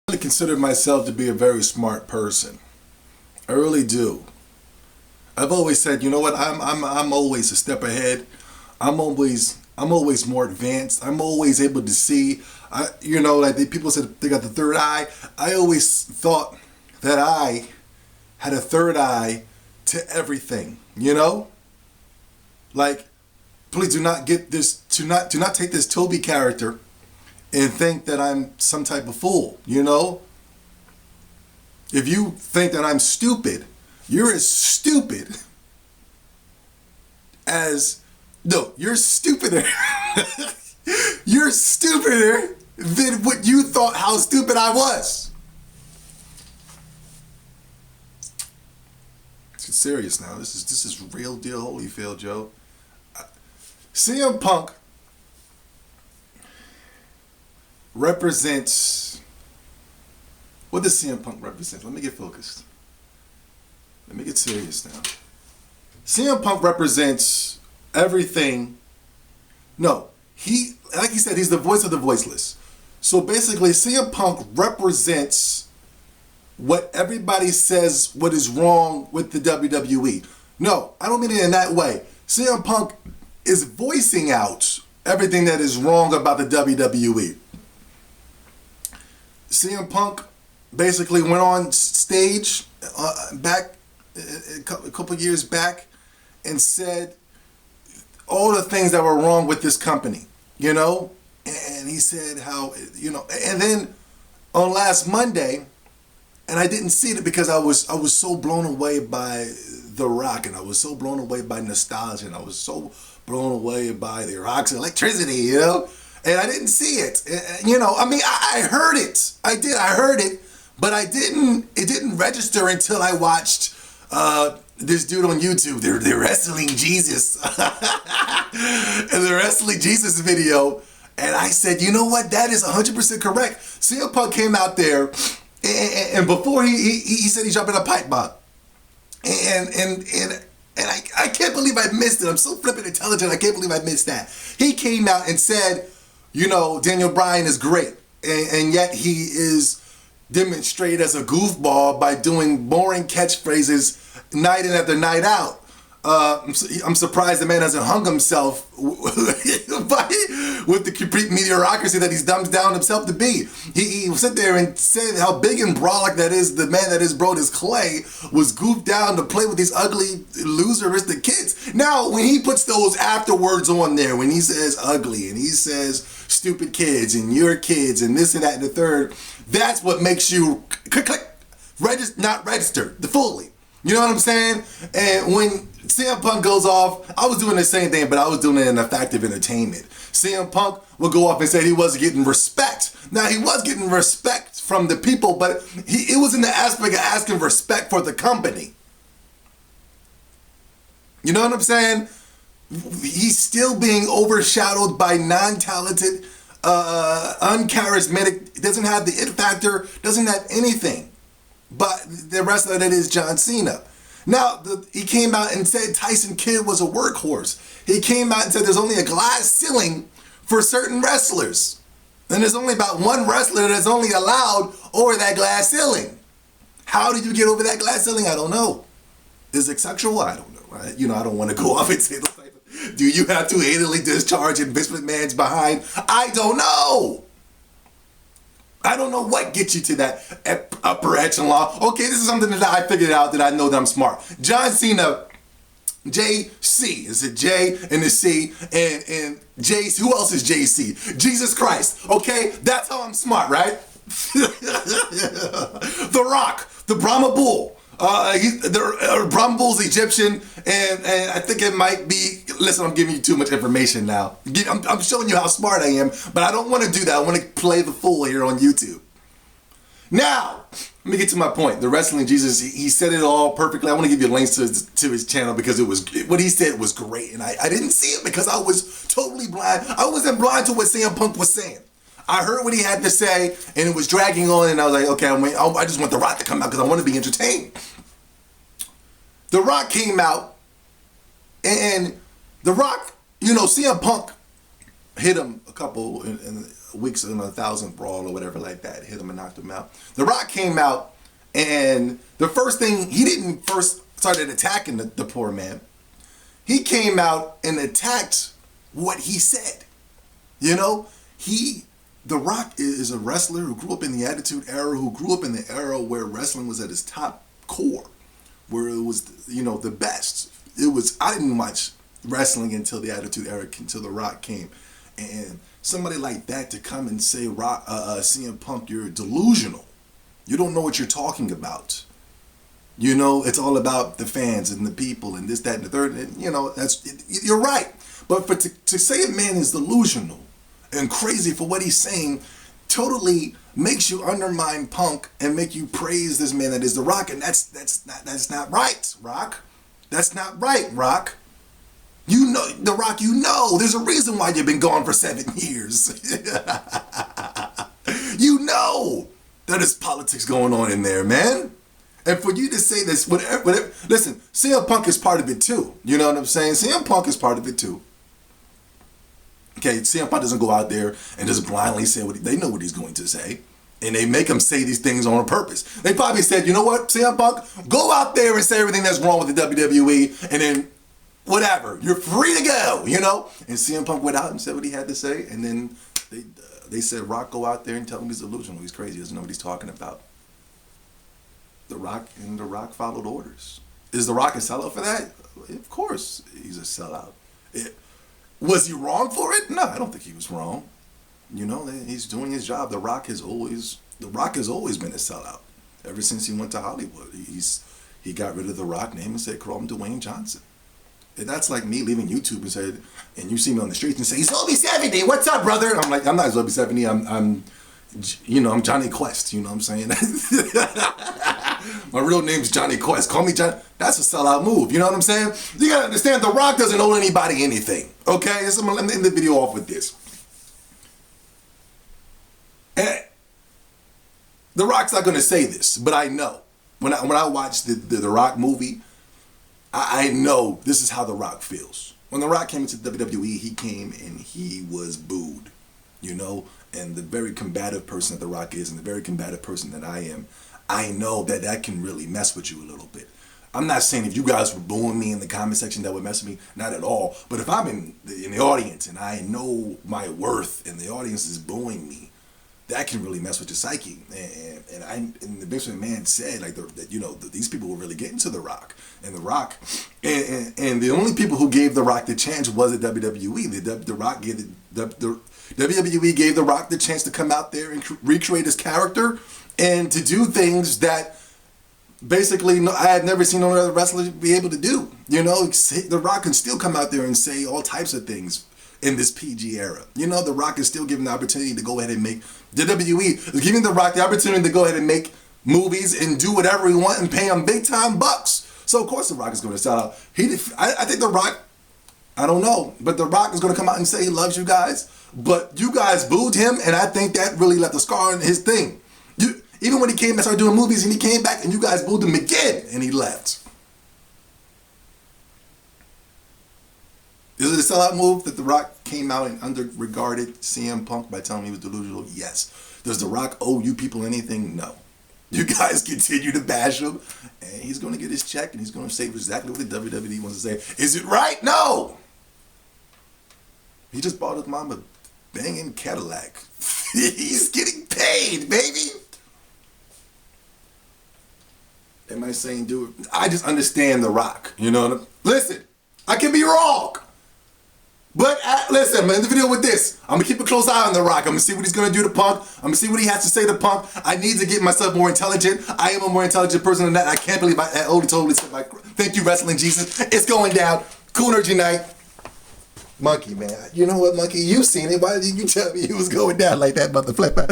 really consider myself to be a very smart person. I really do. I've always said, you know what? I'm always a step ahead. I'm always more advanced. I'm always able to see. Like people said they got the third eye. I always thought that I had a third eye to everything. Like, please do not get this. Do not take this Toby character and think that I'm some type of fool. If you think that I'm stupid, you're as stupid as no, you're stupider. You're stupider than what you thought how stupid I was. It's serious now. This is real deal Holyfield, Joe. CM Punk represents. What does CM Punk represent? Let me get focused. Let me get serious now. CM Punk represents everything. No, like he said, he's the voice of the voiceless. So basically, CM Punk represents what everybody says what is wrong with the WWE. No, I don't mean it in that way. CM Punk is voicing out everything that is wrong about the WWE. CM Punk basically went on stage back a couple years back and said all the things that were wrong with this company, and he said how, and then on last Monday, and I didn't see it because I was so blown away by The Rock, and I was so blown away by nostalgia, and I was so blown away by The Rock's electricity, and I didn't see it. I heard it. I did. I heard it, but it didn't register until I watched this dude on YouTube. They're wrestling Jesus. And the wrestling Jesus video. And I said, you know what? That is 100% correct. CM Punk came out there, and before he said he jumped in a pipe bomb. And I can't believe I missed it. I'm so flippin' intelligent. I can't believe I missed that. He came out and said, Daniel Bryan is great. And yet he is demonstrated as a goofball by doing boring catchphrases night in after night out. I'm surprised the man hasn't hung himself with the complete mediocrity that he's dumbed down himself to be. He sit there and said how big and brolic that is. The man that is brought his clay was goofed down to play with these ugly loseristic kids. Now, when he puts those afterwords on there, when he says ugly and he says stupid kids and your kids and this and that and the third, that's what makes you click, not register fully. You know what I'm saying? And when CM Punk goes off, I was doing the same thing, but I was doing it in effective entertainment. CM Punk would go off and say he wasn't getting respect. Now, he was getting respect from the people, but it was in the aspect of asking respect for the company. You know what I'm saying? He's still being overshadowed by non-talented, uncharismatic, doesn't have the it factor, doesn't have anything. But the wrestler that is John Cena. Now, he came out and said Tyson Kidd was a workhorse. He came out and said there's only a glass ceiling for certain wrestlers. And there's only about one wrestler that's only allowed over that glass ceiling. How did you get over that glass ceiling? I don't know. Is it sexual? I don't know. I don't want to go off and say those type of, do you have to anally discharge in Vince McMahon's behind? I don't know. I don't know what gets you to that upper echelon. Okay, this is something that I figured out that I know that I'm smart. John Cena, JC, is it J and the C, and J, who else is JC? Jesus Christ, okay? That's how I'm smart, right? The Rock, the Brahma Bull. The Brahma Bull's Egyptian, and I think it might be, listen, I'm giving you too much information now. I'm showing you how smart I am, but I don't want to do that. I want to play the fool here on YouTube. Now, let me get to my point. The Wrestling Jesus, he said it all perfectly. I want to give you links to his channel because what he said was great, and I didn't see it because I was totally blind. I wasn't blind to what CM Punk was saying. I heard what he had to say, and it was dragging on, and I was like, okay, I just want The Rock to come out because I want to be entertained. The Rock came out, and The Rock, CM Punk hit him a couple weeks in a 1,000th brawl or whatever like that. Hit him and knocked him out. The Rock came out, and the first thing, he didn't first started attacking the poor man. He came out and attacked what he said. You know, The Rock is a wrestler who grew up in the Attitude Era, who grew up in the era where wrestling was at its top core, where it was, the best. I didn't watch wrestling until the Attitude Era, until The Rock came. And somebody like that to come and say, CM Punk, you're delusional. You don't know what you're talking about. It's all about the fans and the people and this, that, and the third. And, you're right. But to say a man is delusional and crazy for what he's saying totally makes you undermine Punk and make you praise this man that is The Rock. And that's not right, Rock. That's not right, Rock. The Rock, there's a reason why you've been gone for 7 years. There's politics going on in there, man. And for you to say this, whatever, listen, CM Punk is part of it too. You know what I'm saying? CM Punk is part of it too. Okay, CM Punk doesn't go out there and just blindly say they know what he's going to say. And they make him say these things on purpose. They probably said, you know what, CM Punk, go out there and say everything that's wrong with the WWE, and then whatever, you're free to go, And CM Punk went out and said what he had to say, and then they said, Rock, go out there and tell him he's delusional, he's crazy, he doesn't know what he's talking about. The Rock followed orders. Is The Rock a sellout for that? Of course he's a sellout. Was he wrong for it? No, I don't think he was wrong. He's doing his job. The Rock has always been a sellout. Ever since he went to Hollywood, he got rid of the Rock name and said, call him Dwayne Johnson. And that's like me leaving YouTube and you see me on the streets and say, Zobie 70, what's up, brother? I'm like, I'm not Zobie 70, I'm Johnny Quest, you know what I'm saying? My real name's Johnny Quest. Call me Johnny. That's a sellout move, you know what I'm saying? You gotta understand, The Rock doesn't owe anybody anything, okay? So I'm gonna end the video off with this. And The Rock's not gonna say this, but I know. When I watched the Rock movie, I know this is how The Rock feels. When The Rock came into WWE, he came and he was booed, and the very combative person that The Rock is and the very combative person that I am, I know that can really mess with you a little bit. I'm not saying if you guys were booing me in the comment section that would mess with me, not at all. But if I'm in the audience and I know my worth and the audience is booing me, that can really mess with your psyche. And the Vince McMahon said that these people were really getting to The Rock. And The Rock, and the only people who gave The Rock the chance was the WWE. The Rock gave the WWE gave The Rock the chance to come out there and recreate his character and to do things that basically I had never seen no other wrestler be able to do. The Rock can still come out there and say all types of things in this PG era. The Rock is still given the opportunity to go ahead and make, the WWE is giving The Rock the opportunity to go ahead and make movies and do whatever he wants and pay him big time bucks. So of course The Rock is going to sell out. I think The Rock, I don't know, but The Rock is going to come out and say he loves you guys, but you guys booed him, and I think that really left a scar on his thing. Even when he came and started doing movies and he came back and you guys booed him again and he left. Is it a sellout move that The Rock came out and underregarded CM Punk by telling him he was delusional? Yes. Does The Rock owe you people anything? No. You guys continue to bash him and he's going to get his check and he's going to say exactly what the WWE wants to say. Is it right? No. He just bought his mom a banging Cadillac. He's getting paid, baby. Am I saying do it? I just understand The Rock. Listen, I can be wrong. But listen, I'm going to end the video with this. I'm going to keep a close eye on The Rock. I'm going to see what he's going to do to Punk. I'm going to see what he has to say to Punk. I need to get myself more intelligent. I am a more intelligent person than that. I can't believe I totally said my, thank you, Wrestling Jesus. It's going down. Cool Energy Night. Monkey, man. You know what, Monkey? You seen it. Why did you tell me it was going down like that, mother flipper?